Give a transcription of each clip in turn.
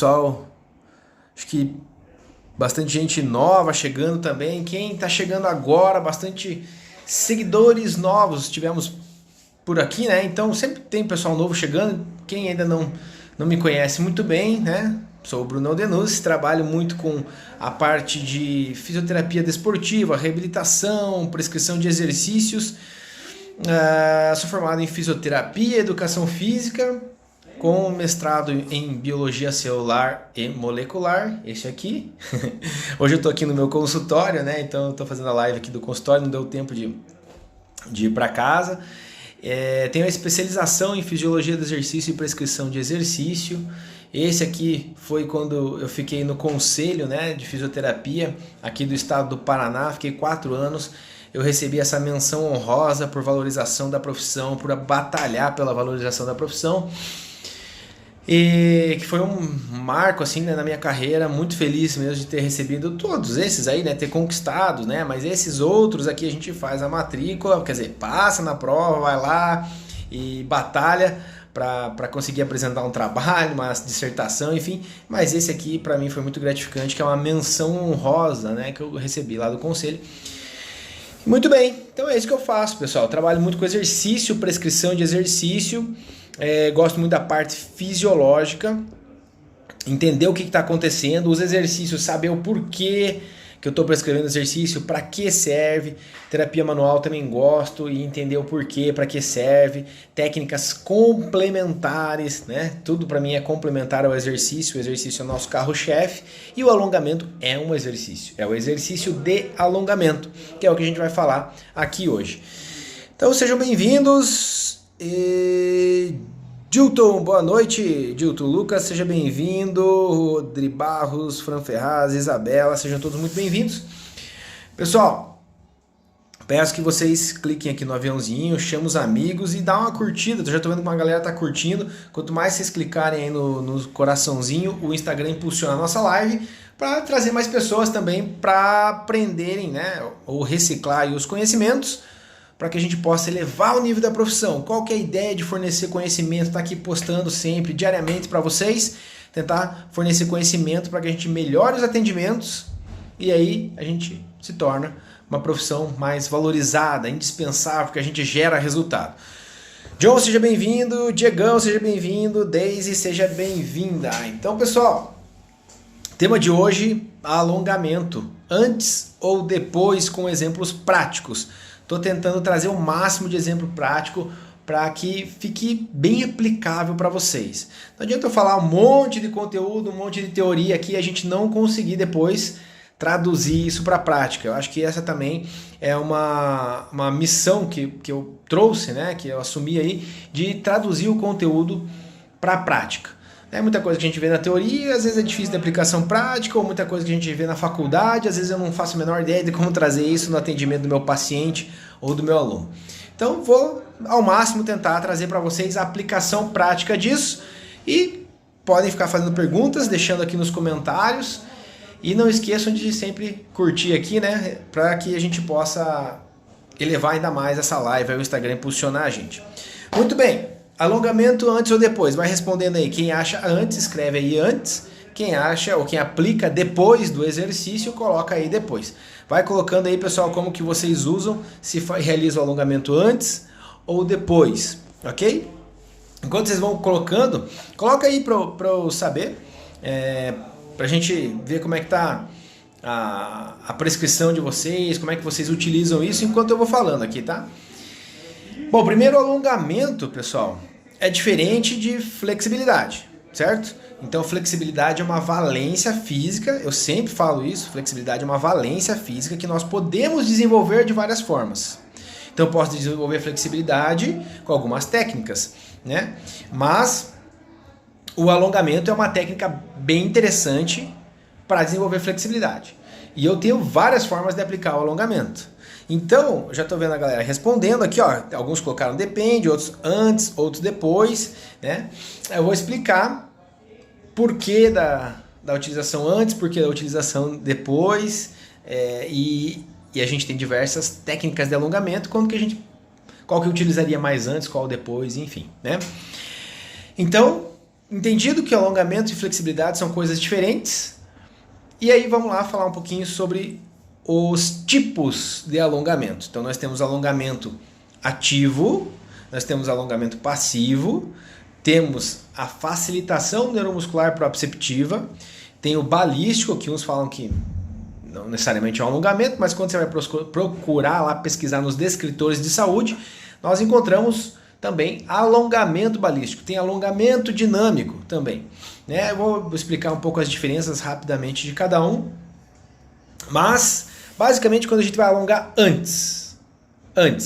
Pessoal, acho que bastante gente nova chegando também. Quem está chegando agora, bastante seguidores novos tivemos por aqui, né? Então sempre tem pessoal novo chegando. Quem ainda não me conhece muito bem, né? Sou o Bruno Denuzzi, trabalho muito com a parte de fisioterapia desportiva, reabilitação, prescrição de exercícios. Sou formado em fisioterapia, educação física, com mestrado em biologia celular e molecular, esse aqui. Hoje eu estou aqui no meu consultório, né? Então eu estou fazendo a live aqui do consultório, não deu tempo de ir para casa. Tenho a especialização em fisiologia do exercício e prescrição de exercício. Esse aqui foi quando eu fiquei no conselho, né, de fisioterapia aqui do estado do Paraná, fiquei 4 anos. Eu recebi essa menção honrosa por valorização da profissão, por batalhar pela valorização da profissão. E que foi um marco assim, né, na minha carreira, muito feliz mesmo de ter recebido todos esses aí, né, ter conquistado, né, mas esses outros aqui a gente faz a matrícula, quer dizer, passa na prova, vai lá e batalha para conseguir apresentar um trabalho, uma dissertação, enfim, mas esse aqui para mim foi muito gratificante, que é uma menção honrosa, né, que eu recebi lá do conselho. Muito bem, então é isso que eu faço, pessoal. Eu trabalho muito com exercício, prescrição de exercício, gosto muito da parte fisiológica, entender o que está acontecendo, os exercícios, saber o porquê que eu estou prescrevendo exercício, para que serve. Terapia manual também gosto e entender o porquê, para que serve. Técnicas complementares, né? Tudo para mim é complementar ao exercício. O exercício é o nosso carro-chefe e o alongamento é um exercício. É o exercício de alongamento, que é o que a gente vai falar aqui hoje. Então sejam bem-vindos. Dilton, boa noite. Dilton, Lucas, seja bem-vindo. Rodri Barros, Fran Ferraz, Isabela, sejam todos muito bem-vindos. Pessoal, peço que vocês cliquem aqui no aviãozinho, chamem os amigos e dá uma curtida. Eu já tô vendo que uma galera tá curtindo. Quanto mais vocês clicarem aí no coraçãozinho, o Instagram impulsiona a nossa live para trazer mais pessoas também para aprenderem, né, ou reciclar aí os conhecimentos, para que a gente possa elevar o nível da profissão. Qual que é a ideia de fornecer conhecimento? Estar aqui postando sempre, diariamente para vocês, tentar fornecer conhecimento para que a gente melhore os atendimentos e aí a gente se torna uma profissão mais valorizada, indispensável, porque a gente gera resultado. John, seja bem-vindo. Diegão, seja bem-vindo. Daisy, seja bem-vinda. Então, pessoal, tema de hoje, alongamento. Antes ou depois, com exemplos práticos. Estou tentando trazer o máximo de exemplo prático para que fique bem aplicável para vocês. Não adianta eu falar um monte de conteúdo, um monte de teoria aqui e a gente não conseguir depois traduzir isso para a prática. Eu acho que essa também é uma missão que eu trouxe, né, que eu assumi aí, de traduzir o conteúdo para a prática. É muita coisa que a gente vê na teoria, às vezes é difícil de aplicação prática, ou muita coisa que a gente vê na faculdade, às vezes eu não faço a menor ideia de como trazer isso no atendimento do meu paciente ou do meu aluno. Então vou ao máximo tentar trazer para vocês a aplicação prática disso e podem ficar fazendo perguntas, deixando aqui nos comentários e não esqueçam de sempre curtir aqui, né, para que a gente possa elevar ainda mais essa live, aí o Instagram impulsionar a gente. Muito bem. Alongamento antes ou depois? Vai respondendo aí. Quem acha antes, escreve aí antes. Quem acha ou quem aplica depois do exercício, coloca aí depois. Vai colocando aí, pessoal, como que vocês usam, se realiza o alongamento antes ou depois, ok? Enquanto vocês vão colocando, coloca aí para eu saber, para a gente ver como é que tá a prescrição de vocês, como é que vocês utilizam isso enquanto eu vou falando aqui, tá? Bom, primeiro alongamento, pessoal, é diferente de flexibilidade, certo? Então, flexibilidade é uma valência física, eu sempre falo isso, flexibilidade é uma valência física que nós podemos desenvolver de várias formas. Então, eu posso desenvolver flexibilidade com algumas técnicas, né? Mas o alongamento é uma técnica bem interessante para desenvolver flexibilidade. E eu tenho várias formas de aplicar o alongamento. Então, já estou vendo a galera respondendo aqui, ó. Alguns colocaram depende, outros antes, outros depois, né? Eu vou explicar por que da utilização antes, por que da utilização depois, e a gente tem diversas técnicas de alongamento, qual que eu utilizaria mais antes, qual depois, enfim, né? Então, Entendido que alongamento e flexibilidade são coisas diferentes, e aí vamos lá falar um pouquinho sobre os tipos de alongamento. Então nós temos alongamento ativo, nós temos alongamento passivo, temos a facilitação neuromuscular proprioceptiva, tem o balístico, que uns falam que não necessariamente é um alongamento, mas quando você vai procurar lá, pesquisar nos descritores de saúde, nós encontramos também alongamento balístico, tem alongamento dinâmico também. Eu vou explicar um pouco as diferenças rapidamente de cada um, mas basicamente quando a gente vai alongar antes,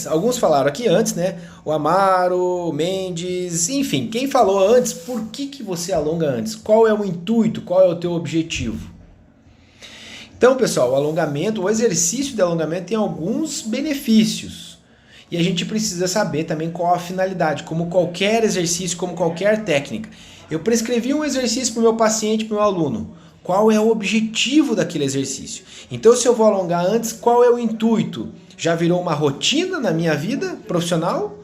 alguns falaram aqui antes, né? O Amaro, o Mendes, enfim, quem falou antes, por que você alonga antes? Qual é o intuito, qual é o teu objetivo? Então, pessoal, o alongamento, o exercício de alongamento tem alguns benefícios. E a gente precisa saber também qual a finalidade, como qualquer exercício, como qualquer técnica. Eu prescrevi um exercício para o meu paciente, para o meu aluno. Qual é o objetivo daquele exercício? Então, se eu vou alongar antes, qual é o intuito? Já virou uma rotina na minha vida profissional?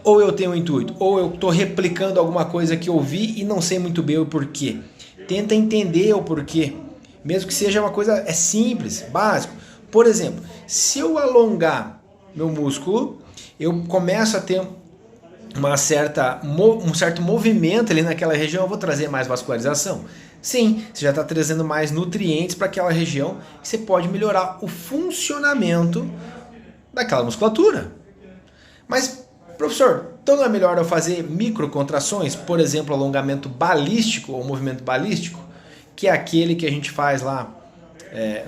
Ou eu tenho um intuito? Ou eu estou replicando alguma coisa que eu vi e não sei muito bem o porquê? Tenta entender o porquê. Mesmo que seja uma coisa simples, básico. Por exemplo, se eu alongar meu músculo, eu começo a ter um certo movimento ali naquela região, eu vou trazer mais vascularização. Sim, você já está trazendo mais nutrientes para aquela região, você pode melhorar o funcionamento daquela musculatura. Mas, professor, então não é melhor eu fazer microcontrações, por exemplo, alongamento balístico ou movimento balístico, que é aquele que a gente faz lá,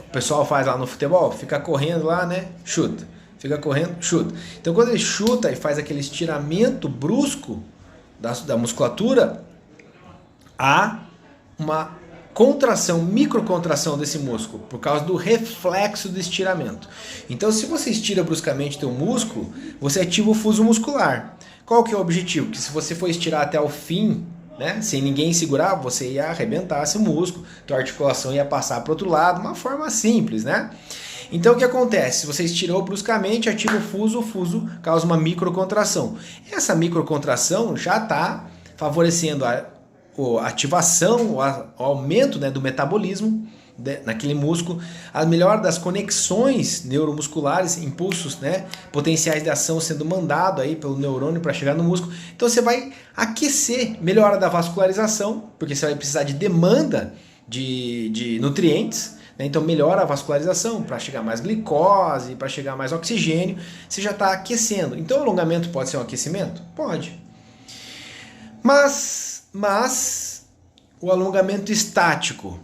o pessoal faz lá no futebol, fica correndo lá, né? Chuta. Fica correndo, chuta. Então quando ele chuta e faz aquele estiramento brusco da musculatura, há uma contração, microcontração desse músculo, por causa do reflexo do estiramento. Então se você estira bruscamente teu músculo, você ativa o fuso muscular. Qual que é o objetivo? Que se você for estirar até o fim, né, sem ninguém segurar, você ia arrebentar esse músculo, tua articulação ia passar para o outro lado, uma forma simples, né? Então o que acontece? Se você estirou bruscamente, ativa o fuso causa uma microcontração. Essa microcontração já está favorecendo a ativação, o aumento, né, do metabolismo naquele músculo, a melhora das conexões neuromusculares, impulsos, né, potenciais de ação sendo mandado aí pelo neurônio para chegar no músculo. Então você vai aquecer, melhora da vascularização, porque você vai precisar de demanda de nutrientes, né? Então melhora a vascularização para chegar mais glicose, para chegar mais oxigênio, você já está aquecendo. Então o alongamento pode ser um aquecimento? Pode. Mas o alongamento estático,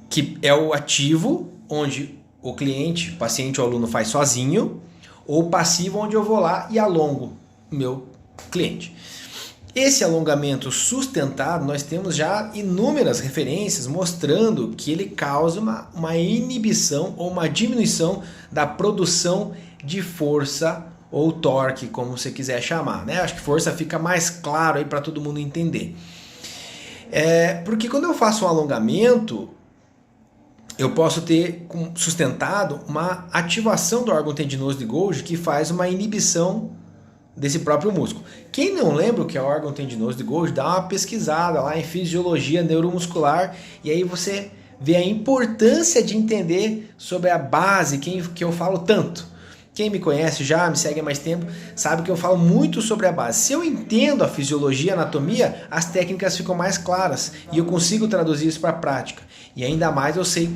que é o ativo, onde o cliente, paciente ou aluno faz sozinho, ou passivo, onde eu vou lá e alongo o meu cliente. Esse alongamento sustentado, nós temos já inúmeras referências mostrando que ele causa uma inibição ou uma diminuição da produção de força ou torque, como você quiser chamar, né? Acho que força fica mais claro aí para todo mundo entender. Porque quando eu faço um alongamento, eu posso ter sustentado uma ativação do órgão tendinoso de Golgi que faz uma inibição desse próprio músculo. Quem não lembra o que é o órgão tendinoso de Golgi, dá uma pesquisada lá em fisiologia neuromuscular e aí você vê a importância de entender sobre a base que eu falo tanto. Quem me conhece já, me segue há mais tempo, sabe que eu falo muito sobre a base. Se eu entendo a fisiologia, a anatomia, as técnicas ficam mais claras e eu consigo traduzir isso para a prática. E ainda mais eu sei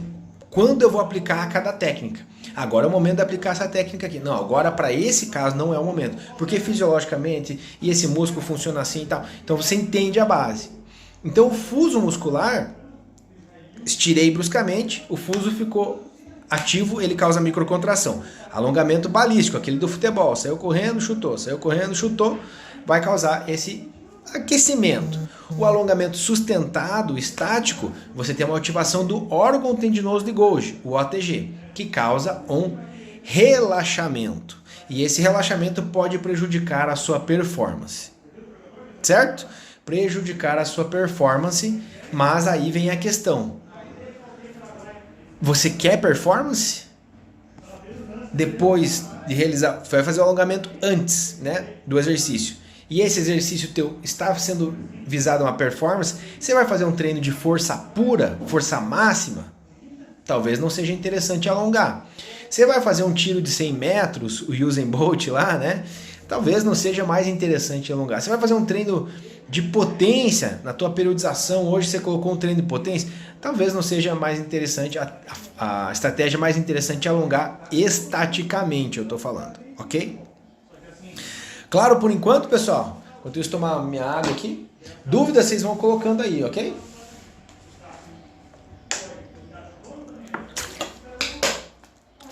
quando eu vou aplicar cada técnica. Agora é o momento de aplicar essa técnica aqui. Não, agora para esse caso não é o momento. Porque fisiologicamente, e esse músculo funciona assim e tal. Então você entende a base. Então o fuso muscular, estirei bruscamente, o fuso ficou ativo, ele causa microcontração. Alongamento balístico, aquele do futebol. Saiu correndo, chutou, vai causar esse aquecimento. O alongamento sustentado, estático, você tem uma ativação do órgão tendinoso de Golgi, o OTG, que causa um relaxamento. E esse relaxamento pode prejudicar a sua performance. Certo? Prejudicar a sua performance, mas aí vem a questão. Você quer performance? Depois de realizar, você vai fazer o alongamento antes, né, do exercício. e esse exercício teu está sendo visado uma performance, você vai fazer um treino de força pura, força máxima, talvez não seja interessante alongar. Você vai fazer um tiro de 100 metros, o Usain Bolt lá, né? Talvez não seja mais interessante alongar. Você vai fazer um treino de potência na tua periodização, hoje você colocou um treino de potência, talvez não seja mais interessante, a estratégia mais interessante é alongar estaticamente, eu estou falando, ok? Claro por enquanto, pessoal? Enquanto eu tomar minha água aqui, dúvidas vocês vão colocando aí, ok?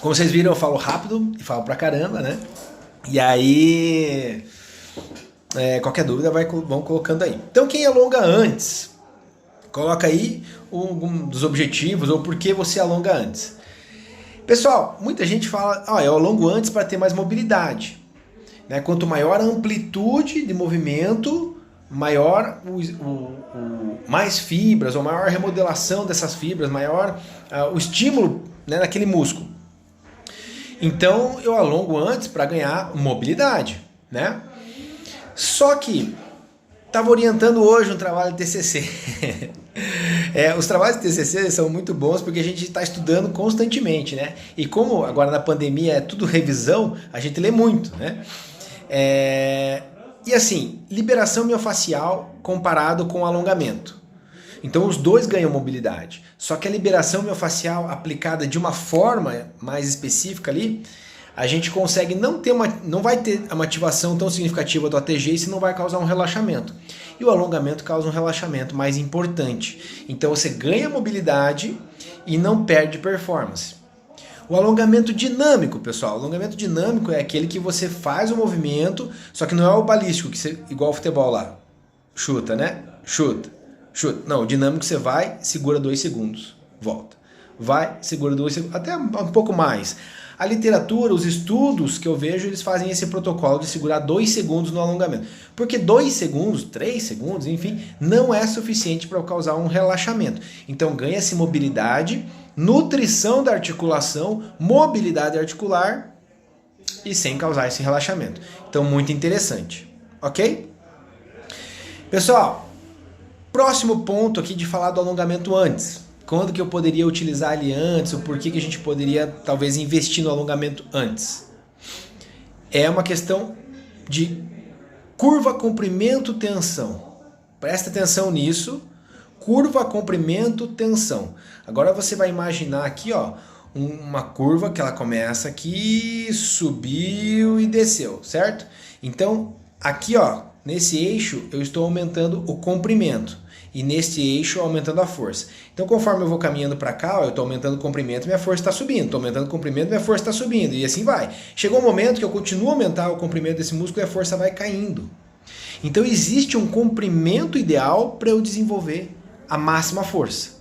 Como vocês viram, eu falo rápido e falo pra caramba, né? E aí, qualquer dúvida vão colocando aí. Então quem alonga antes, coloca aí um dos objetivos ou por que você alonga antes. Pessoal, muita gente fala, eu alongo antes para ter mais mobilidade. Né? Quanto maior a amplitude de movimento, maior mais fibras, ou maior a remodelação dessas fibras, maior o estímulo, né, naquele músculo. Então eu alongo antes para ganhar mobilidade, né? Só que estava orientando hoje um trabalho de TCC. Os trabalhos de TCC são muito bons porque a gente está estudando constantemente, né? E como agora na pandemia é tudo revisão, a gente lê muito, né? E assim, liberação miofascial comparado com alongamento. Então os dois ganham mobilidade. Só que a liberação miofascial aplicada de uma forma mais específica ali, a gente consegue não vai ter uma ativação tão significativa do ATG e isso não vai causar um relaxamento. E o alongamento causa um relaxamento mais importante. Então você ganha mobilidade e não perde performance. O alongamento dinâmico, pessoal, o alongamento dinâmico é aquele que você faz o movimento, só que não é o balístico, que você, igual o futebol lá, chuta, né? Chuta. Não, o dinâmico você vai, segura 2 segundos, volta. Vai, segura 2 segundos, até um pouco mais. A literatura, os estudos que eu vejo, eles fazem esse protocolo de segurar 2 segundos no alongamento. Porque 2 segundos, 3 segundos, enfim, não é suficiente para causar um relaxamento. Então ganha-se mobilidade, nutrição da articulação, mobilidade articular e sem causar esse relaxamento. Então muito interessante, ok? Pessoal, próximo ponto aqui de falar do alongamento antes. Quando que eu poderia utilizar ele antes, ou por que a gente poderia talvez investir no alongamento antes? É uma questão de curva, comprimento, tensão. Presta atenção nisso. Curva, comprimento, tensão. Agora você vai imaginar aqui, uma curva que ela começa aqui, subiu e desceu, certo? Então, aqui, nesse eixo eu estou aumentando o comprimento. E neste eixo aumentando a força. Então conforme eu vou caminhando para cá, eu estou aumentando o comprimento, minha força está subindo. Estou aumentando o comprimento, minha força está subindo. E assim vai. Chegou um momento que eu continuo a aumentar o comprimento desse músculo e a força vai caindo. Então existe um comprimento ideal para eu desenvolver a máxima força.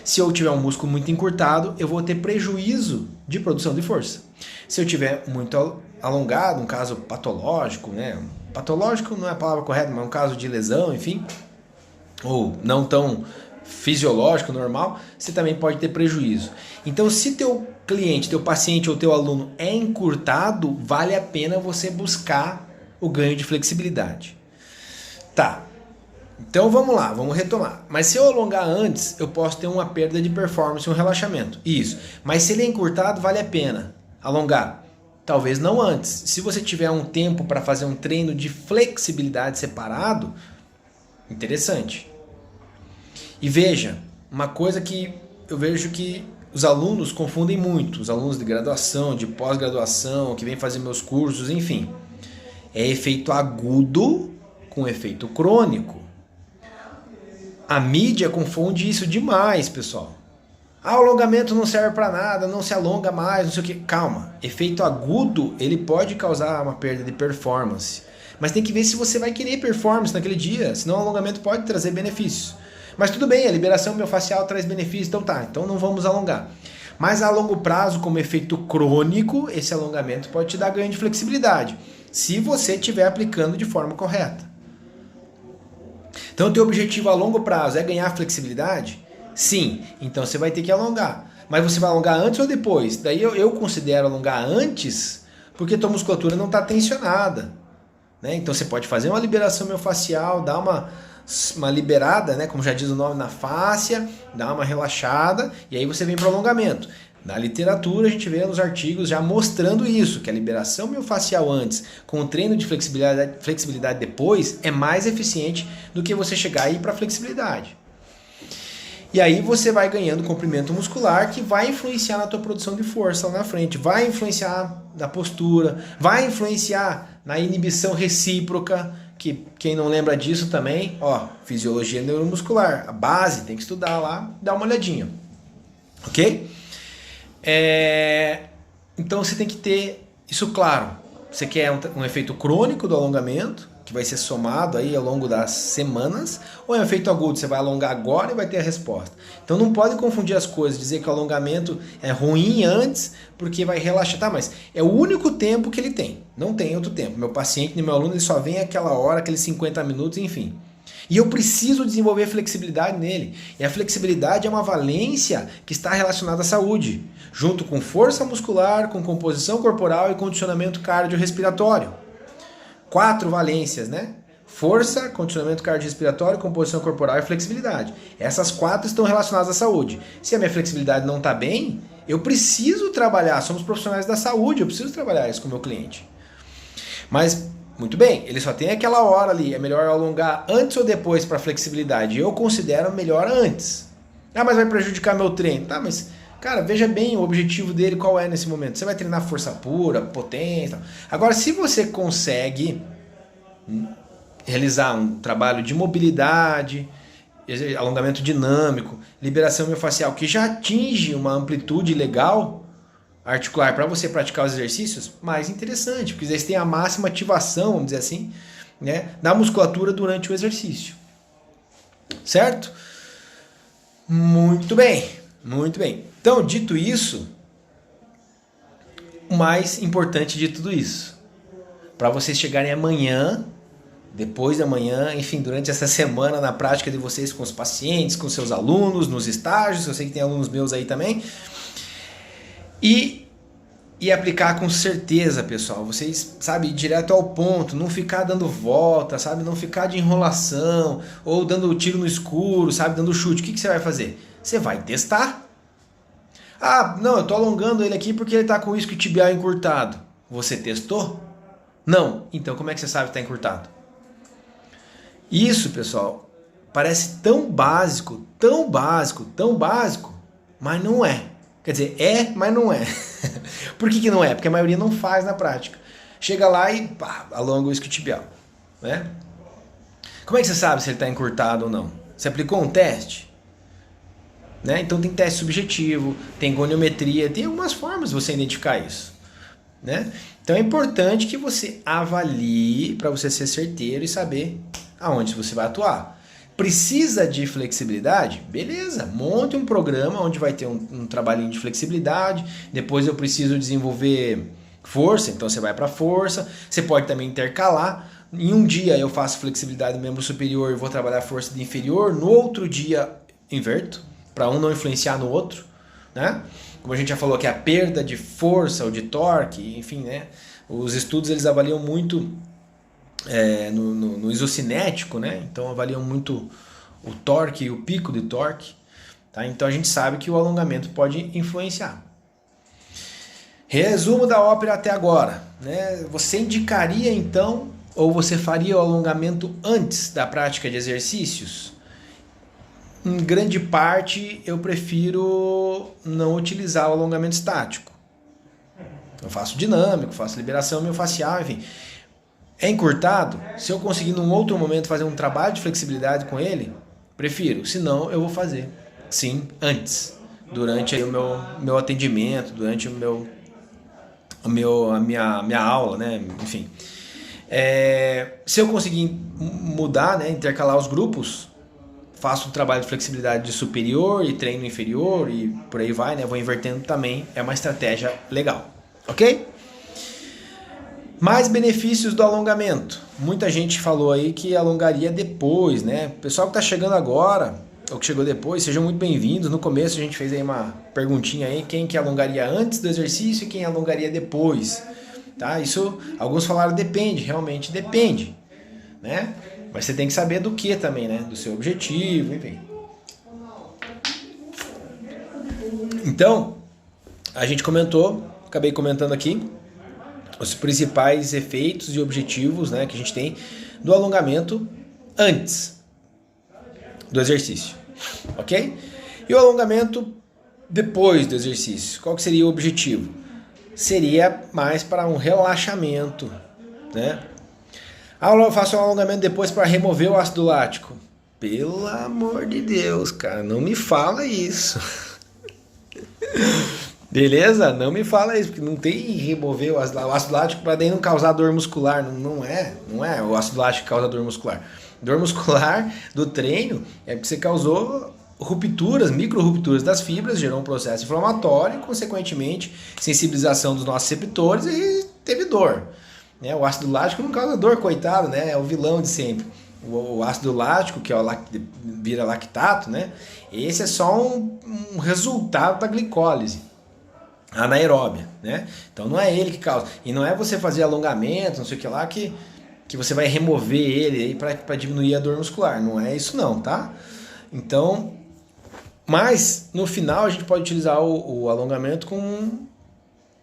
Se eu tiver um músculo muito encurtado, eu vou ter prejuízo de produção de força. Se eu tiver muito alongado, um caso patológico, né? Patológico não é a palavra correta, mas um caso de lesão, enfim, ou não tão fisiológico, normal, você também pode ter prejuízo. Então, se teu cliente, teu paciente ou teu aluno é encurtado, vale a pena você buscar o ganho de flexibilidade. Tá, então vamos lá, vamos retomar. Mas se eu alongar antes, eu posso ter uma perda de performance, um relaxamento. Isso, mas se ele é encurtado, vale a pena alongar. Talvez não antes. Se você tiver um tempo para fazer um treino de flexibilidade separado, interessante. E veja, uma coisa que eu vejo que os alunos confundem muito, os alunos de graduação, de pós-graduação, que vêm fazer meus cursos, enfim. É efeito agudo com efeito crônico. A mídia confunde isso demais, pessoal. O alongamento não serve para nada, não se alonga mais, não sei o que. Calma, efeito agudo, ele pode causar uma perda de performance. Mas tem que ver se você vai querer performance naquele dia, senão o alongamento pode trazer benefícios. Mas tudo bem, a liberação miofascial traz benefícios, então não vamos alongar. Mas a longo prazo, como efeito crônico, esse alongamento pode te dar ganho de flexibilidade, se você estiver aplicando de forma correta. Então o teu objetivo a longo prazo é ganhar flexibilidade? Sim, então você vai ter que alongar. Mas você vai alongar antes ou depois? Daí eu considero alongar antes, porque tua musculatura não está tensionada. né? Então você pode fazer uma liberação miofascial, dar uma liberada, né, como já diz o nome, na fáscia, dar uma relaxada, e aí você vem para o alongamento. Na literatura a gente vê nos artigos já mostrando isso, que a liberação miofascial antes, com o treino de flexibilidade depois, é mais eficiente do que você chegar aí para flexibilidade. E aí você vai ganhando comprimento muscular que vai influenciar na tua produção de força lá na frente, vai influenciar na postura, vai influenciar na inibição recíproca, que quem não lembra disso também, ó, fisiologia neuromuscular, a base, tem que estudar lá, dá uma olhadinha, ok? Então você tem que ter isso claro. Você quer um efeito crônico do alongamento, que vai ser somado aí ao longo das semanas, ou é um efeito agudo, você vai alongar agora e vai ter a resposta. Então não pode confundir as coisas, dizer que o alongamento é ruim antes, porque vai relaxar. Tá, mas é o único tempo que ele tem, não tem outro tempo. Meu paciente, meu aluno, ele só vem aquela hora, aqueles 50 minutos, enfim. E eu preciso desenvolver flexibilidade nele. E a flexibilidade é uma valência que está relacionada à saúde, junto com força muscular, com composição corporal e condicionamento cardiorrespiratório. 4 valências, né? Força, condicionamento cardiorrespiratório, composição corporal e flexibilidade. Essas 4 estão relacionadas à saúde. Se a minha flexibilidade não está bem, eu preciso trabalhar. Somos profissionais da saúde, eu preciso trabalhar isso com o meu cliente. Mas, muito bem, ele só tem aquela hora ali. É melhor alongar antes ou depois para flexibilidade? Eu considero melhor antes. Ah, mas vai prejudicar meu treino. Tá, mas... Cara, veja bem o objetivo dele, qual é nesse momento. Você vai treinar força pura, potência. Agora, se você consegue realizar um trabalho de mobilidade, alongamento dinâmico, liberação miofascial, que já atinge uma amplitude legal articular para você praticar os exercícios, mais interessante, porque você tem a máxima ativação, vamos dizer assim, né, da musculatura durante o exercício. Certo? Muito bem. Muito bem. Então, dito isso, o mais importante de tudo isso, para vocês chegarem amanhã, depois da manhã, enfim, durante essa semana na prática de vocês com os pacientes, com seus alunos, nos estágios, eu sei que tem alunos meus aí também, e aplicar com certeza, pessoal. Vocês, sabe, ir direto ao ponto, não ficar dando volta, sabe, não ficar de enrolação, ou dando tiro no escuro, sabe, dando chute. O que você vai fazer? Você vai testar. Ah, não, eu tô alongando ele aqui porque ele tá com o isquio tibial encurtado. Você testou? Não. Então como é que você sabe que tá encurtado? Isso, pessoal, parece tão básico, mas não é. Quer dizer, é, mas não é. Por que não é? Porque a maioria não faz na prática. Chega lá e pá, alonga o isquio tibial, né? Como é que você sabe se ele tá encurtado ou não? Você aplicou um teste? Né? Então tem teste subjetivo, tem goniometria, tem algumas formas de você identificar isso, né? Então é importante que você avalie para você ser certeiro e saber aonde você vai atuar. Precisa de flexibilidade? Beleza, monte um programa onde vai ter um trabalhinho de flexibilidade, depois eu preciso desenvolver força, então você vai para força, você pode também intercalar. Em um dia eu faço flexibilidade do membro superior e vou trabalhar força de inferior, no outro dia inverto, para um não influenciar no outro, né? Como a gente já falou que a perda de força ou de torque, enfim, né? Os estudos eles avaliam muito no isocinético, né? Então avaliam muito o torque e o pico de torque, tá? Então a gente sabe que o alongamento pode influenciar. Resumo da ópera até agora, né? Você indicaria então, ou você faria o alongamento antes da prática de exercícios? Em grande parte, eu prefiro não utilizar o alongamento estático. Eu faço dinâmico, faço liberação miofascial, enfim. É encurtado? Se eu conseguir num outro momento fazer um trabalho de flexibilidade com ele, prefiro. Se não, eu vou fazer, sim, antes. Durante aí o meu atendimento, durante a minha aula, né? Enfim. Se eu conseguir mudar, né, intercalar os grupos, faço um trabalho de flexibilidade de superior e treino inferior e por aí vai, né? Vou invertendo também, é uma estratégia legal, ok? Mais benefícios do alongamento. Muita gente falou aí que alongaria depois, né? Pessoal que está chegando agora, ou que chegou depois, sejam muito bem-vindos. No começo a gente fez aí uma perguntinha aí, quem que alongaria antes do exercício e quem alongaria depois, tá? Isso, alguns falaram depende, realmente depende, né? Mas você tem que saber do que também, né? Do seu objetivo, enfim. Então, a gente acabei comentando aqui, os principais efeitos e objetivos, né, que a gente tem do alongamento antes do exercício, ok? E o alongamento depois do exercício, qual que seria o objetivo? Seria mais para um relaxamento, né? Eu faço um alongamento depois para remover o ácido lático. Pelo amor de Deus, cara, não me fala isso. Beleza? Não me fala isso, porque não tem remover o ácido lático para daí não causar dor muscular. Não é o ácido lático que causa dor muscular. Dor muscular do treino é porque você causou rupturas, micro rupturas das fibras, gerou um processo inflamatório e, consequentemente, sensibilização dos nossos receptores e teve dor. Né? O ácido lático não causa dor, coitado, né? É o vilão de sempre. O ácido lático, que é vira lactato, né? Esse é só um resultado da glicólise anaeróbia, né? Então não é ele que causa. E não é você fazer alongamento, não sei o que lá, que você vai remover ele aí para diminuir a dor muscular. Não é isso não, tá? Então, mas no final a gente pode utilizar o alongamento como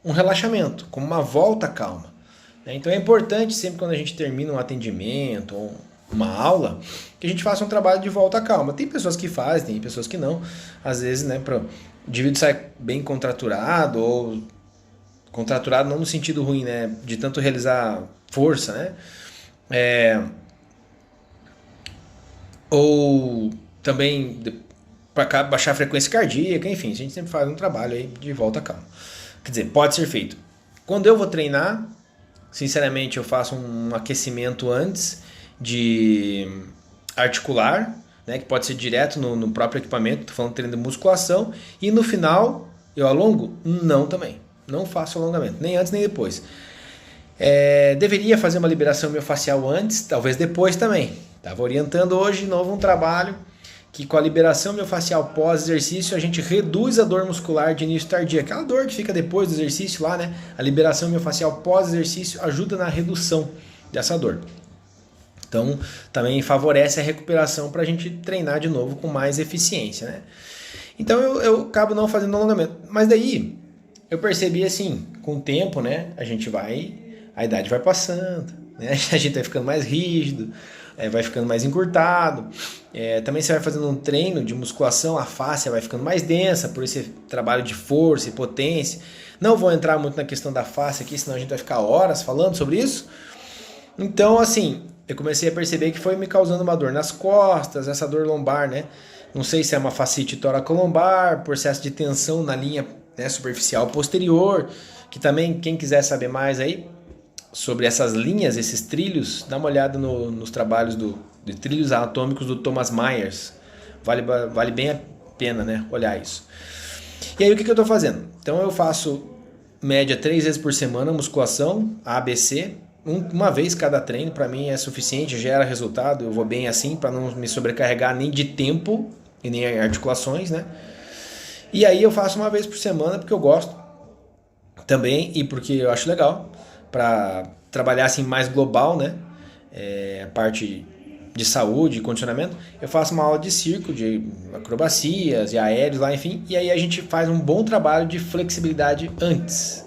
um relaxamento, como uma volta calma. Né? Então é importante sempre quando a gente termina um atendimento ou uma aula, que a gente faça um trabalho de volta calma. Tem pessoas que fazem, tem pessoas que não. Às vezes, né, o indivíduo sai bem contraturado, ou contraturado não no sentido ruim, né, de tanto realizar força, né, ou também para baixar a frequência cardíaca, enfim, a gente sempre faz um trabalho aí de volta calma. Quer dizer, pode ser feito. Quando eu vou treinar, sinceramente, eu faço um aquecimento antes de articular, né, que pode ser direto no próprio equipamento, estou falando de treino de musculação, e no final eu alongo? Não também, não faço alongamento, nem antes nem depois. Deveria fazer uma liberação miofascial antes, talvez depois também. Estava orientando hoje de novo um trabalho que com a liberação miofascial pós-exercício a gente reduz a dor muscular de início tardio, aquela dor que fica depois do exercício lá, né? A liberação miofascial pós-exercício ajuda na redução dessa dor. Então, também favorece a recuperação para a gente treinar de novo com mais eficiência, né? Então, eu acabo não fazendo alongamento. Mas daí, eu percebi assim, com o tempo, né? A idade vai passando, né? A gente vai ficando mais rígido, vai ficando mais encurtado. Também você vai fazendo um treino de musculação, a face vai ficando mais densa por esse trabalho de força e potência. Não vou entrar muito na questão da face aqui, senão a gente vai ficar horas falando sobre isso. Então, assim, eu comecei a perceber que foi me causando uma dor nas costas, essa dor lombar, né? Não sei se é uma fascite toracolombar, processo de tensão na linha, né, superficial posterior, que também, quem quiser saber mais aí sobre essas linhas, esses trilhos, dá uma olhada nos trabalhos de trilhos anatômicos do Thomas Myers. Vale bem a pena, né, olhar isso. E aí o que eu estou fazendo? Então eu faço média 3 vezes por semana musculação, ABC, uma vez cada treino, para mim é suficiente, gera resultado, eu vou bem assim, para não me sobrecarregar nem de tempo e nem articulações, né? E aí eu faço uma vez por semana porque eu gosto também e porque eu acho legal, para trabalhar assim mais global, né? A parte de saúde e condicionamento. Eu faço uma aula de circo, de acrobacias, de aéreos lá, enfim, e aí a gente faz um bom trabalho de flexibilidade antes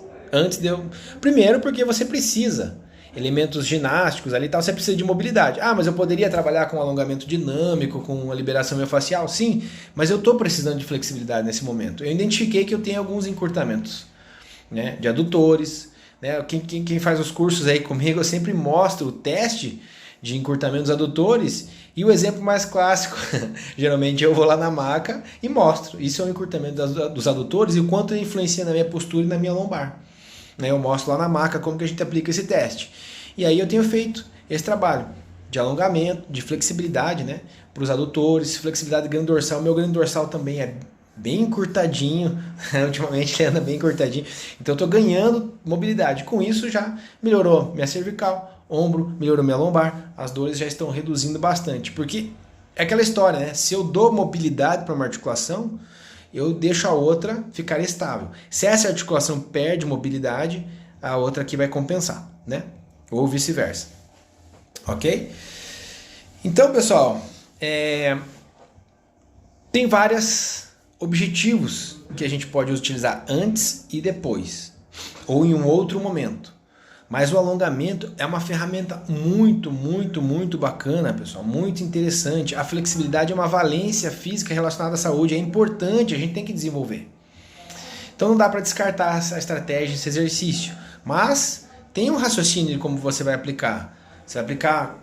de eu... Primeiro porque você precisa elementos ginásticos ali e tal, você precisa de mobilidade. Mas eu poderia trabalhar com alongamento dinâmico, com a liberação miofascial? Sim, mas eu estou precisando de flexibilidade nesse momento. Eu identifiquei que eu tenho alguns encurtamentos, né, de adutores, né? Quem faz os cursos aí comigo, eu sempre mostro o teste de encurtamento dos adutores e o exemplo mais clássico, geralmente eu vou lá na maca e mostro. Isso é um encurtamento dos adutores e o quanto ele influencia na minha postura e na minha lombar. Eu mostro lá na maca como que a gente aplica esse teste. E aí eu tenho feito esse trabalho de alongamento, de flexibilidade, né, para os adutores, flexibilidade de grande dorsal. Meu grande dorsal também é bem encurtadinho, ultimamente ele anda bem encurtadinho. Então eu estou ganhando mobilidade. Com isso já melhorou minha cervical, ombro, melhorou minha lombar. As dores já estão reduzindo bastante. Porque é aquela história, né? Se eu dou mobilidade para uma articulação, eu deixo a outra ficar estável. Se essa articulação perde mobilidade, a outra aqui vai compensar, né? Ou vice-versa. Ok? Então, pessoal, tem vários objetivos que a gente pode utilizar antes e depois, ou em um outro momento. Mas o alongamento é uma ferramenta muito, muito, muito bacana, pessoal, muito interessante. A flexibilidade é uma valência física relacionada à saúde, é importante, a gente tem que desenvolver. Então não dá para descartar essa estratégia, esse exercício, mas tem um raciocínio de como você vai aplicar. Você vai aplicar,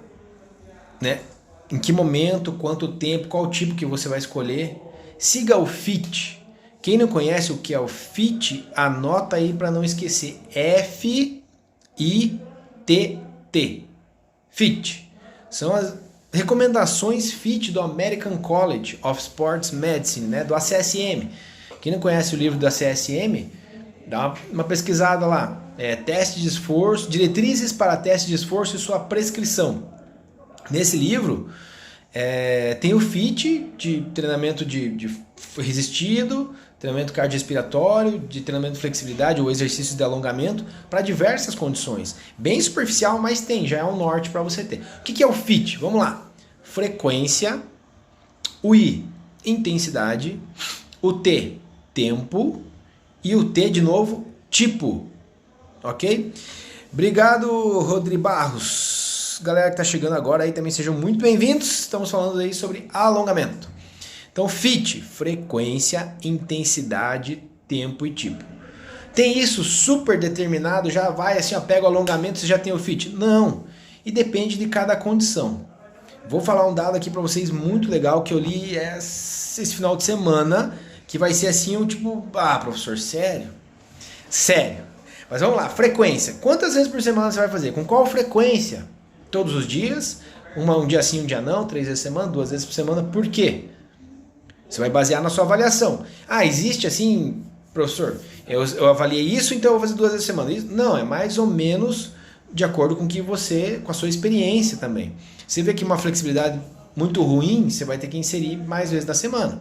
né? Em que momento, quanto tempo, qual tipo que você vai escolher. Siga o FIT. Quem não conhece o que é o FIT, anota aí para não esquecer. FITT. FIT. São as recomendações FIT do American College of Sports Medicine, né? Do ACSM. Quem não conhece o livro do ACSM, dá uma pesquisada lá. Teste de esforço, diretrizes para teste de esforço e sua prescrição. Nesse livro tem o FIT, de treinamento de resistido, treinamento cardiorrespiratório, de treinamento de flexibilidade ou exercícios de alongamento para diversas condições. Bem superficial, mas tem, já é um norte para você ter. O que é o FIT? Vamos lá. Frequência, o I, intensidade, o T, tempo e o T de novo, tipo. Ok? Obrigado, Rodrigo Barros. Galera que tá chegando agora aí também sejam muito bem-vindos. Estamos falando aí sobre alongamento. Então, FIT, frequência, intensidade, tempo e tipo. Tem isso super determinado, já vai assim, ó, pega o alongamento, você já tem o FIT? Não. E depende de cada condição. Vou falar um dado aqui para vocês muito legal que eu li esse final de semana, que vai ser assim, um tipo, professor, sério? Sério. Mas vamos lá, frequência. Quantas vezes por semana você vai fazer? Com qual frequência? Todos os dias? Um dia sim, um dia não, 3 vezes por semana, 2 vezes por semana. Por quê? Você vai basear na sua avaliação. Existe assim, professor, eu avaliei isso, então eu vou fazer 2 vezes por semana. Isso? Não, é mais ou menos de acordo com a sua experiência também. Você vê que uma flexibilidade muito ruim, você vai ter que inserir mais vezes na semana.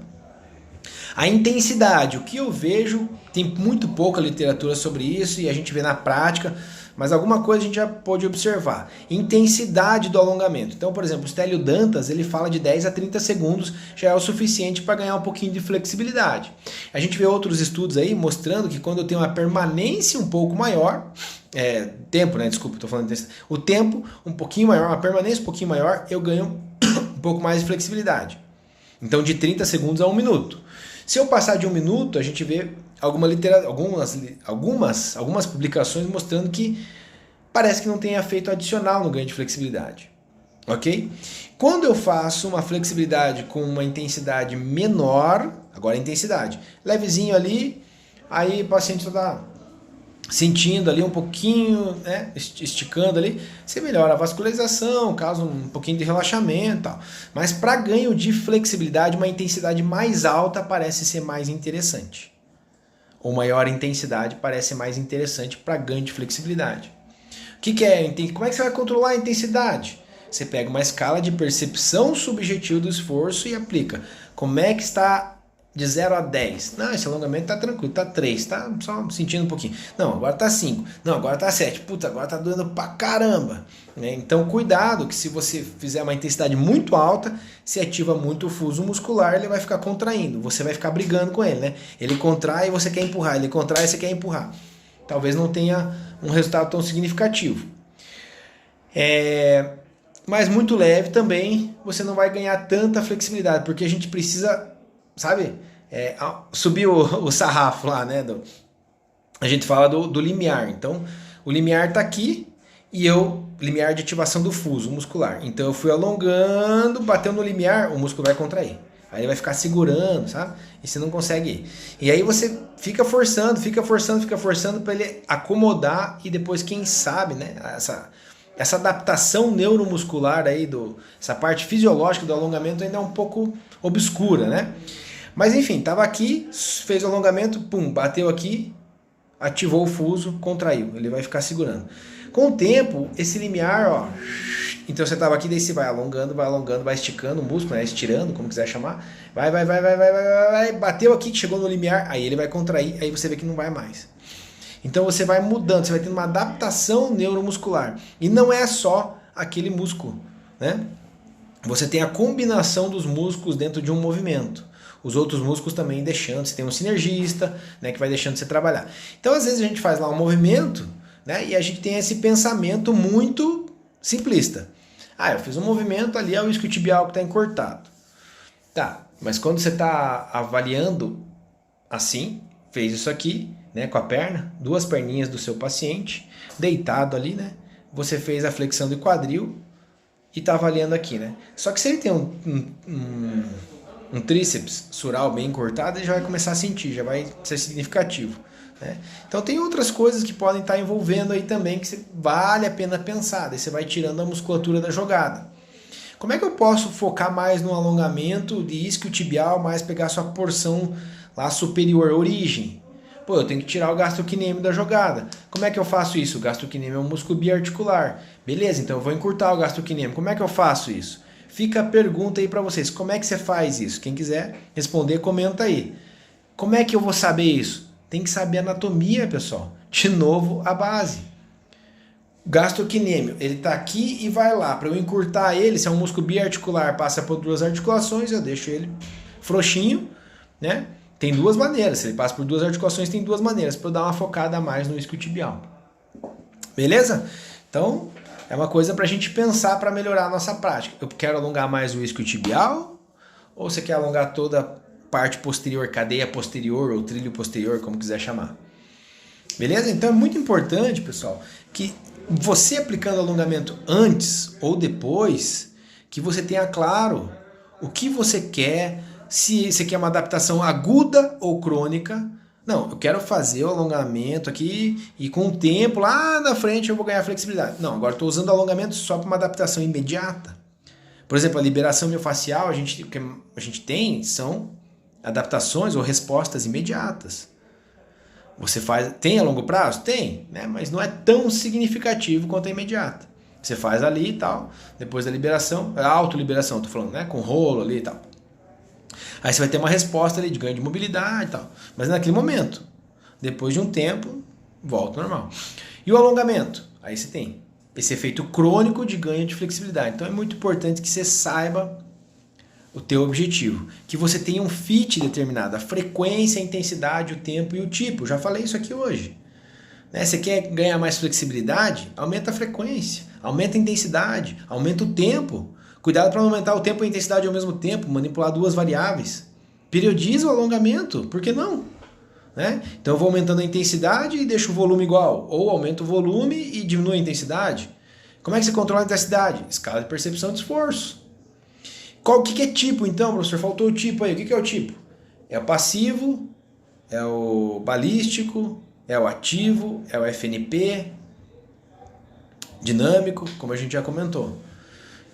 A intensidade, o que eu vejo, tem muito pouca literatura sobre isso e a gente vê na prática, mas alguma coisa a gente já pode observar. Intensidade do alongamento. Então, por exemplo, o Stélio Dantas, ele fala de 10 a 30 segundos, já é o suficiente para ganhar um pouquinho de flexibilidade. A gente vê outros estudos aí mostrando que quando eu tenho uma permanência um pouco maior, tempo, né? Desculpa, estou falando de intensidade. O tempo um pouquinho maior, uma permanência um pouquinho maior, eu ganho um pouco mais de flexibilidade. Então, de 30 segundos a 1 minuto. Se eu passar de 1 minuto, a gente vê algumas publicações mostrando que parece que não tem efeito adicional no ganho de flexibilidade. Ok? Quando eu faço uma flexibilidade com uma intensidade menor, agora a intensidade, levezinho ali, aí o paciente está sentindo ali um pouquinho, né, esticando ali, você melhora a vascularização, causa um pouquinho de relaxamento e tal. Mas para ganho de flexibilidade, uma intensidade mais alta parece ser mais interessante. Ou maior intensidade parece mais interessante para ganho de flexibilidade. O que é? Como é que você vai controlar a intensidade? Você pega uma escala de percepção subjetiva do esforço e aplica. Como é que está de 0 a 10? Não, esse alongamento está tranquilo, está 3, está só sentindo um pouquinho. Não, agora está 5. Não, agora está 7. Puta, agora está doendo pra caramba. Então, cuidado que se você fizer uma intensidade muito alta, se ativa muito o fuso muscular, ele vai ficar contraindo. Você vai ficar brigando com ele, né? Ele contrai e você quer empurrar, ele contrai e você quer empurrar. Talvez não tenha um resultado tão significativo. Mas muito leve também, você não vai ganhar tanta flexibilidade, porque a gente precisa, sabe, subir o sarrafo lá, né? A gente fala do limiar. Então, o limiar está aqui e limiar de ativação do fuso muscular. Então, eu fui alongando, bateu no limiar, o músculo vai contrair. Aí ele vai ficar segurando, sabe? E você não consegue ir. E aí você fica forçando para ele acomodar e depois, quem sabe, né? Essa adaptação neuromuscular aí, essa parte fisiológica do alongamento ainda é um pouco obscura, né? Mas enfim, estava aqui, fez o alongamento, pum, bateu aqui, ativou o fuso, contraiu. Ele vai ficar segurando. Com o tempo, esse limiar, ó, então você estava aqui, daí você vai alongando, vai esticando o músculo, né? Estirando, como quiser chamar. Vai, bateu aqui, chegou no limiar, aí ele vai contrair, aí você vê que não vai mais. Então você vai mudando, você vai tendo uma adaptação neuromuscular. E não é só aquele músculo, né? Você tem a combinação dos músculos dentro de um movimento. Os outros músculos também deixando, você tem um sinergista, né, que vai deixando você trabalhar. Então às vezes a gente faz lá um movimento, né, e a gente tem esse pensamento muito simplista. Ah, eu fiz um movimento ali, é o isquiotibial que está encurtado. Tá, mas quando você está avaliando assim, fez isso aqui, né, com a perna, duas perninhas do seu paciente, deitado ali, né, você fez a flexão do quadril e está avaliando aqui, né. Só que se ele tem um tríceps sural bem encurtado, ele já vai começar a sentir, já vai ser significativo, né? Então tem outras coisas que podem estar envolvendo aí também que vale a pena pensar, daí você vai tirando a musculatura da jogada. Como é que eu posso focar mais no alongamento de isquiotibial, mais pegar sua porção lá superior, origem? Pô, eu tenho que tirar o gastrocnêmio da jogada. Como é que eu faço isso? O gastrocnêmio é um músculo biarticular. Beleza, então eu vou encurtar o gastrocnêmio. Como é que eu faço isso? Fica a pergunta aí para vocês. Como é que você faz isso? Quem quiser responder, comenta aí. Como é que eu vou saber isso? Tem que saber anatomia, pessoal. De novo, a base. O gastrocnêmio, ele está aqui e vai lá. Para eu encurtar ele, se é um músculo biarticular, passa por duas articulações, eu deixo ele frouxinho, né? Tem duas maneiras. Se ele passa por duas articulações, tem duas maneiras para eu dar uma focada a mais no isquiotibial. Beleza? Então, é uma coisa para a gente pensar para melhorar a nossa prática. Eu quero alongar mais o isquiotibial ou você quer alongar toda a parte posterior, cadeia posterior ou trilho posterior, como quiser chamar. Beleza? Então é muito importante, pessoal, que você aplicando alongamento antes ou depois, que você tenha claro o que você quer, se você quer uma adaptação aguda ou crônica. Não, eu quero fazer o alongamento aqui e com o tempo lá na frente eu vou ganhar flexibilidade. Não, agora estou usando alongamento só para uma adaptação imediata. Por exemplo, a liberação miofascial, o que a gente tem são adaptações ou respostas imediatas. Você faz, tem a longo prazo? Tem, né? Mas não é tão significativo quanto a imediata. Você faz ali e tal, depois da liberação, a autoliberação, tô falando, né? Com rolo ali e tal. Aí você vai ter uma resposta ali de ganho de mobilidade e tal. Mas naquele momento, depois de um tempo, volta ao normal. E o alongamento? Aí você tem esse efeito crônico de ganho de flexibilidade. Então é muito importante que você saiba o teu objetivo. Que você tenha um fit determinado. A frequência, a intensidade, o tempo e o tipo. Eu já falei isso aqui hoje. Né? Você quer ganhar mais flexibilidade? Aumenta a frequência, aumenta a intensidade, aumenta o tempo. Cuidado para não aumentar o tempo e a intensidade ao mesmo tempo, manipular duas variáveis. Periodiza o alongamento, por que não? Né? Então eu vou aumentando a intensidade e deixo o volume igual, ou aumento o volume e diminui a intensidade. Como é que você controla a intensidade? Escala de percepção de esforço. O que é tipo então, professor? Faltou o tipo aí. O que é o tipo? É o passivo, é o balístico, é o ativo, é o FNP, dinâmico, como a gente já comentou.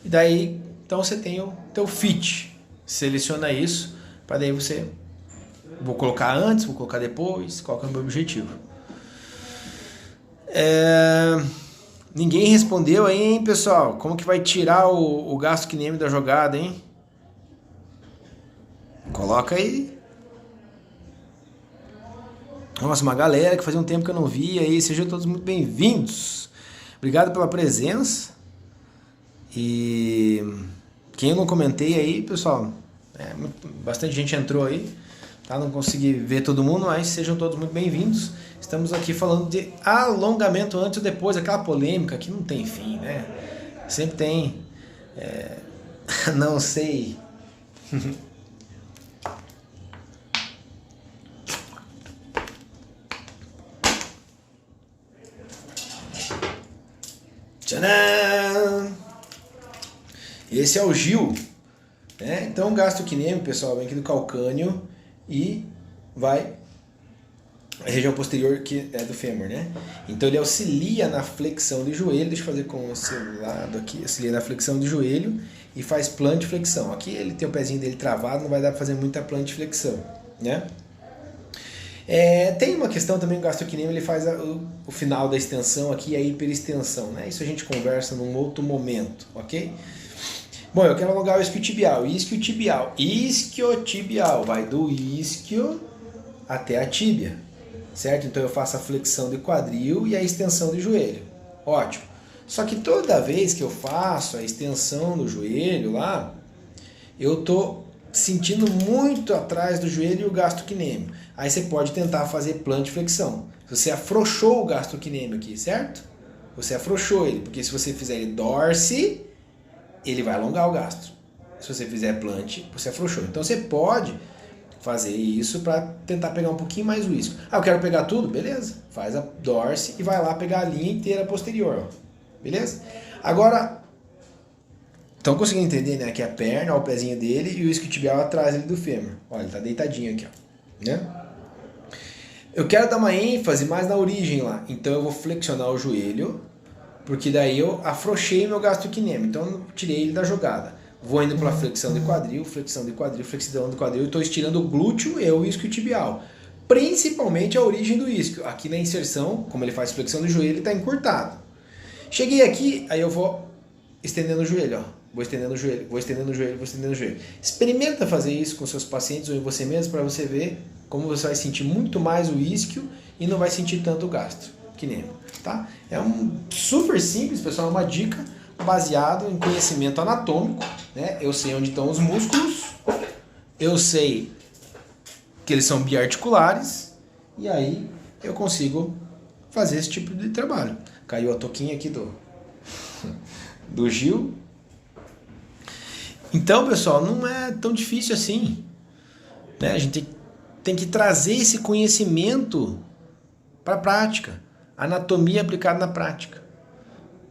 E daí, então você tem o teu fit. Seleciona isso, para daí você... Vou colocar antes, vou colocar depois, qual que é o meu objetivo. Ninguém respondeu aí, hein, pessoal? Como que vai tirar o gastrocnêmio da jogada, hein? Coloca aí. Nossa, uma galera que fazia um tempo que eu não via aí. Sejam todos muito bem-vindos. Obrigado pela presença. E quem eu não comentei aí, pessoal, bastante gente entrou aí, tá? Não consegui ver todo mundo, mas sejam todos muito bem-vindos. Estamos aqui falando de alongamento antes ou depois, aquela polêmica que não tem fim, né? Sempre tem, não sei. Tcharam! Esse é o Gil, né? Então o gastrocnêmio, pessoal, vem aqui do calcâneo e vai a região posterior que é do fêmur, né? Então ele auxilia na flexão de joelho, deixa eu fazer com esse lado aqui, auxilia na flexão de joelho e faz plantiflexão. Aqui ele tem o pezinho dele travado, não vai dar para fazer muita plantiflexão, né? Tem uma questão também, o gastrocnêmio, ele faz o final da extensão aqui, a hiperextensão, né? Isso a gente conversa num outro momento, ok? Bom, eu quero alongar o isquiotibial, isquiotibial, vai do isquio até a tíbia, certo? Então eu faço a flexão de quadril e a extensão de joelho. Ótimo. Só que toda vez que eu faço a extensão do joelho lá, eu tô sentindo muito atrás do joelho e o gastrocnêmio. Aí você pode tentar fazer plantiflexão. Você afrouxou o gastrocnêmio aqui, certo? Você afrouxou ele, porque se você fizer ele dorse, ele vai alongar o gastro. Se você fizer plant, você afrouxou. Então você pode fazer isso para tentar pegar um pouquinho mais o isco. Ah, eu quero pegar tudo? Beleza. Faz a dorse e vai lá pegar a linha inteira posterior. Ó. Beleza? Agora, estão conseguindo entender, né? Aqui a perna, ó, o pezinho dele e o isquiotibial atrás ali do fêmur. Olha, ele tá deitadinho aqui, ó. Né? Eu quero dar uma ênfase mais na origem lá. Então eu vou flexionar o joelho, porque daí eu afrouxei meu gastrocnêmio. Então eu tirei ele da jogada. Vou indo para flexão de quadril, flexão de quadril, flexão de quadril. Estou estirando o glúteo e o isquiotibial. Principalmente a origem do isquio. Aqui na inserção, como ele faz flexão do joelho, ele está encurtado. Cheguei aqui, aí eu vou estendendo o joelho, ó. Vou estendendo o joelho, vou estendendo o joelho, vou estendendo o joelho. Experimenta fazer isso com seus pacientes ou em você mesmo para você ver como você vai sentir muito mais o isquio e não vai sentir tanto o gastrocnêmio, tá? É um super simples, pessoal, uma dica baseado em conhecimento anatômico, né? Eu sei onde estão os músculos, eu sei que eles são biarticulares e aí eu consigo fazer esse tipo de trabalho. Caiu a toquinha aqui do Gil. Então, pessoal, não é tão difícil assim, né? A gente tem que trazer esse conhecimento para a prática, anatomia aplicada na prática,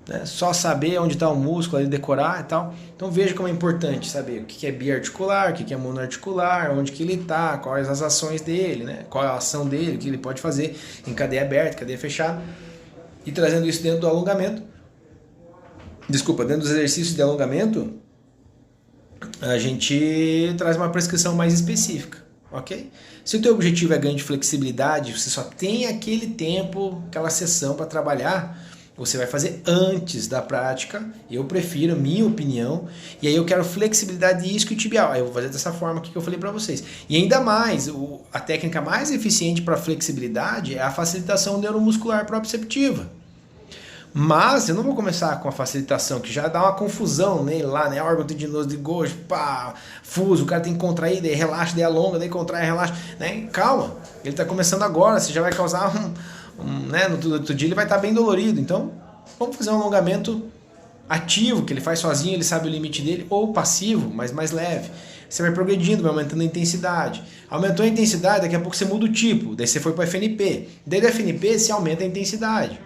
né? Só saber onde está o músculo, ali decorar e tal. Então veja como é importante saber o que é biarticular, o que é monoarticular, onde que ele está, quais as ações dele, né? Qual é a ação dele, o que ele pode fazer em cadeia aberta, cadeia fechada, e trazendo isso dentro do alongamento. Desculpa, dentro dos exercícios de alongamento, a gente traz uma prescrição mais específica, ok? Se o teu objetivo é ganho de flexibilidade, você só tem aquele tempo, aquela sessão para trabalhar, você vai fazer antes da prática. Eu prefiro, minha opinião, e aí eu quero flexibilidade isquiotibial. Aí eu vou fazer dessa forma que eu falei para vocês. E ainda mais, a técnica mais eficiente para flexibilidade é a facilitação neuromuscular proprioceptiva. Mas eu não vou começar com a facilitação, que já dá uma confusão nele lá, né? Órgão tendinoso de Golgi, pá, fuso, o cara tem que contrair, daí relaxa, daí alonga, daí contrai, relaxa, né? Calma, ele está começando agora, você já vai causar né? No outro dia ele vai estar bem dolorido. Então, vamos fazer um alongamento ativo, que ele faz sozinho, ele sabe o limite dele, ou passivo, mas mais leve. Você vai progredindo, vai aumentando a intensidade. Aumentou a intensidade, daqui a pouco você muda o tipo, daí você foi para FNP. Daí do FNP você aumenta a intensidade.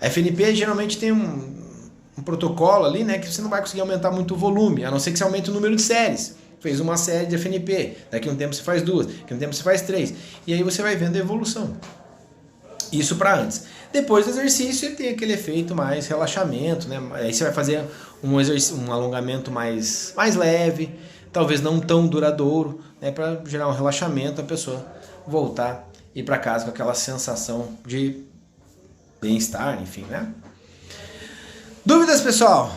A FNP geralmente tem um protocolo ali, né, que você não vai conseguir aumentar muito o volume, a não ser que você aumente o número de séries. Fez uma série de FNP, daqui a um tempo você faz duas, daqui a um tempo você faz três. E aí você vai vendo a evolução. Isso para antes. Depois do exercício ele tem aquele efeito mais relaxamento, né? Aí você vai fazer um alongamento mais leve, talvez não tão duradouro, né, para gerar um relaxamento, a pessoa voltar e ir para casa com aquela sensação de bem-estar, enfim, né? Dúvidas, pessoal?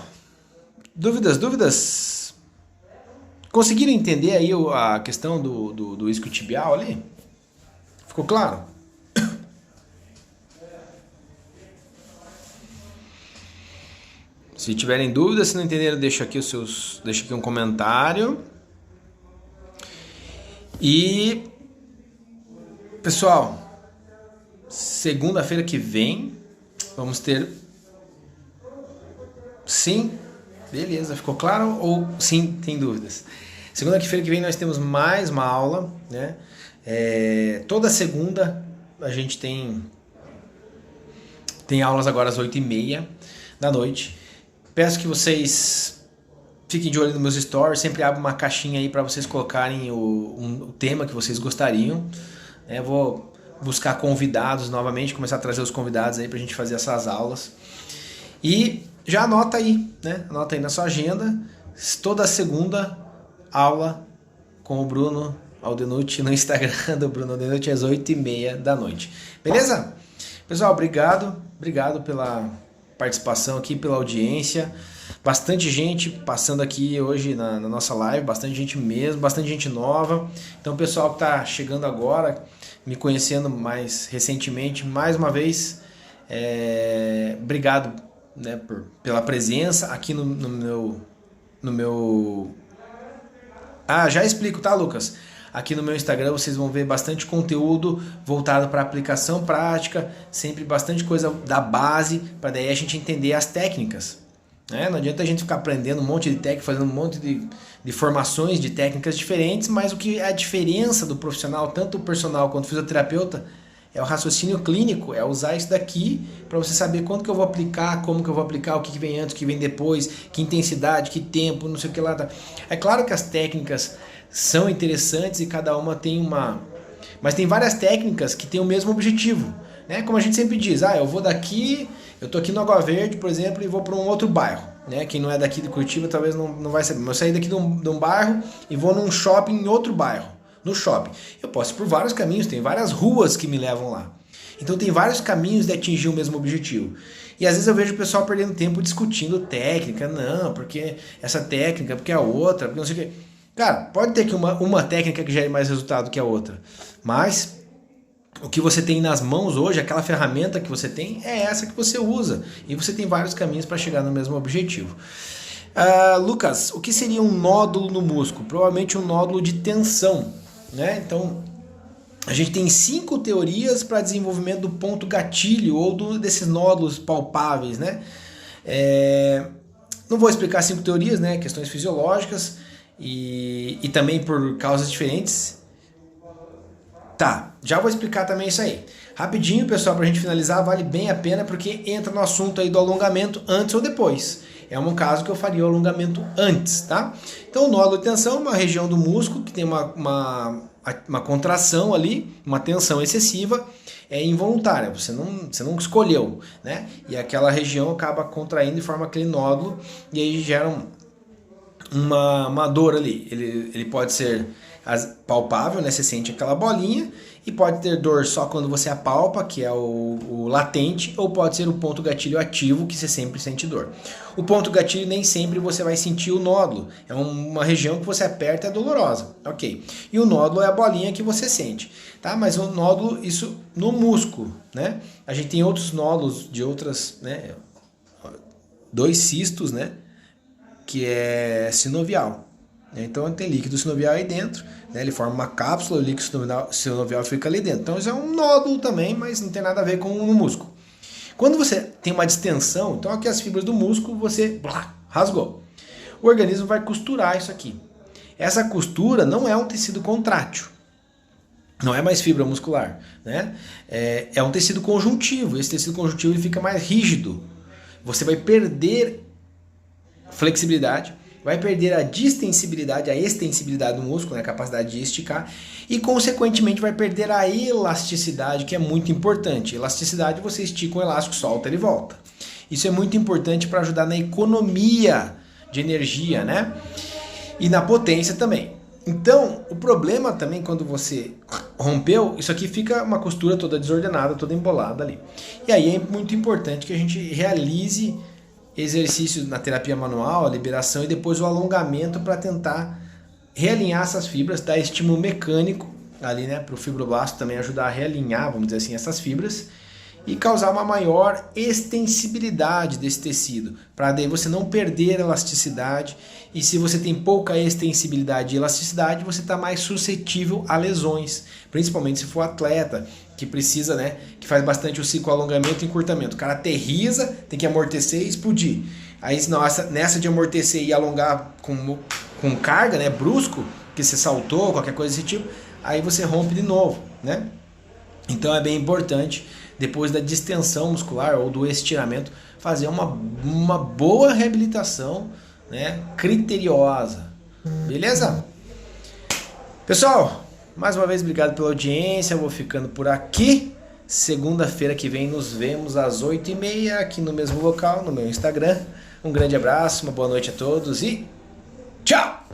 Dúvidas? Conseguiram entender aí a questão do isquiotibial ali? Ficou claro? Se tiverem dúvidas, se não entenderam, deixa aqui um comentário. E pessoal, segunda-feira que vem vamos ter... Sim? Beleza, ficou claro? Ou sim, tem dúvidas? Segunda-feira que vem nós temos mais uma aula, né? Toda segunda a gente tem aulas agora às 8h30 da noite. Peço que vocês fiquem de olho nos meus stories, sempre abro uma caixinha aí para vocês colocarem o tema que vocês gostariam. Vou buscar convidados novamente, começar a trazer os convidados aí pra gente fazer essas aulas. E já anota aí, né? Anota aí na sua agenda, toda segunda aula com o Bruno Aldenucci no Instagram do Bruno Aldenucci às 8h30 da noite. Beleza? Pessoal, obrigado pela participação aqui, pela audiência. Bastante gente passando aqui hoje na nossa live, bastante gente mesmo, bastante gente nova. Então, pessoal que está chegando agora, me conhecendo mais recentemente, mais uma vez, obrigado, né, pela presença aqui no meu... Ah, já explico, tá, Lucas? Aqui no meu Instagram vocês vão ver bastante conteúdo voltado para aplicação prática, sempre bastante coisa da base, para daí a gente entender as técnicas. Não adianta a gente ficar aprendendo um monte de técnica, fazendo um monte de formações de técnicas diferentes, mas o que é a diferença do profissional, tanto o personal quanto o fisioterapeuta, é o raciocínio clínico, é usar isso daqui para você saber quando que eu vou aplicar, como que eu vou aplicar, o que vem antes, o que vem depois, que intensidade, que tempo, não sei o que lá. É claro que as técnicas são interessantes e cada uma tem uma... Mas tem várias técnicas que têm o mesmo objetivo, né? Como a gente sempre diz, eu vou daqui, eu tô aqui no Água Verde, por exemplo, e vou para um outro bairro, né? Quem não é daqui de Curitiba talvez não vai saber, mas eu saí daqui de um bairro e vou num shopping em outro bairro, no shopping. Eu posso ir por vários caminhos, tem várias ruas que me levam lá. Então tem vários caminhos de atingir o mesmo objetivo. E às vezes eu vejo o pessoal perdendo tempo discutindo técnica, não, porque essa técnica, porque a outra, porque não sei o que. Cara, pode ter que uma técnica que gere mais resultado que a outra, mas o que você tem nas mãos hoje, aquela ferramenta que você tem, é essa que você usa. E você tem vários caminhos para chegar no mesmo objetivo. Lucas, o que seria um nódulo no músculo? Provavelmente um nódulo de tensão, né? Então, a gente tem 5 teorias para desenvolvimento do ponto gatilho ou desses nódulos palpáveis, né? Não vou explicar 5 teorias, né? Questões fisiológicas e também por causas diferentes. Tá, já vou explicar também isso aí. Rapidinho, pessoal, pra gente finalizar, vale bem a pena porque entra no assunto aí do alongamento antes ou depois. É um caso que eu faria o alongamento antes, tá? Então, o nódulo de tensão é uma região do músculo que tem uma contração ali, uma tensão excessiva, involuntária, você não escolheu, né? E aquela região acaba contraindo e forma aquele nódulo e aí gera uma dor ali. Ele pode ser palpável, né? Você sente aquela bolinha, e pode ter dor só quando você apalpa, que é o latente, ou pode ser o ponto gatilho ativo, que você sempre sente dor. O ponto gatilho nem sempre você vai sentir o nódulo, é uma região que você aperta e é dolorosa, ok? E o nódulo é a bolinha que você sente, tá? Mas o nódulo, isso no músculo, né? A gente tem outros nódulos de outras, né? 2 cistos, né? Que é sinovial. Então tem líquido sinovial aí dentro, né? Ele forma uma cápsula, o líquido sinovial fica ali dentro. Então isso é um nódulo também, mas não tem nada a ver com o músculo. Quando você tem uma distensão, então aqui as fibras do músculo você rasgou. O organismo vai costurar isso aqui. Essa costura não é um tecido contrátil, não é mais fibra muscular, né? É um tecido conjuntivo. Esse tecido conjuntivo ele fica mais rígido. Você vai perder flexibilidade, vai perder a distensibilidade, a extensibilidade do músculo, né, a capacidade de esticar, e consequentemente vai perder a elasticidade, que é muito importante. Elasticidade, você estica um elástico, solta, ele volta. Isso é muito importante para ajudar na economia de energia, né? E na potência também. Então, o problema também quando você rompeu, isso aqui fica uma costura toda desordenada, toda embolada ali. E aí é muito importante que a gente realize exercícios na terapia manual, a liberação e depois o alongamento para tentar realinhar essas fibras, dar estímulo mecânico ali, né, para o fibroblasto também ajudar a realinhar, vamos dizer assim, essas fibras e causar uma maior extensibilidade desse tecido, para daí você não perder elasticidade. E se você tem pouca extensibilidade e elasticidade, você está mais suscetível a lesões, principalmente se for atleta, que precisa, né, que faz bastante o ciclo alongamento e encurtamento. O cara aterriza, tem que amortecer e explodir. Aí nessa de amortecer e alongar com carga, né, brusco, que você saltou, qualquer coisa desse tipo, aí você rompe de novo, né? Então é bem importante, depois da distensão muscular ou do estiramento, fazer uma boa reabilitação, né, criteriosa. Beleza? Pessoal, mais uma vez obrigado pela audiência, eu vou ficando por aqui. Segunda-feira que vem nos vemos às 8h30 aqui no mesmo local, no meu Instagram. Um grande abraço, uma boa noite a todos e tchau!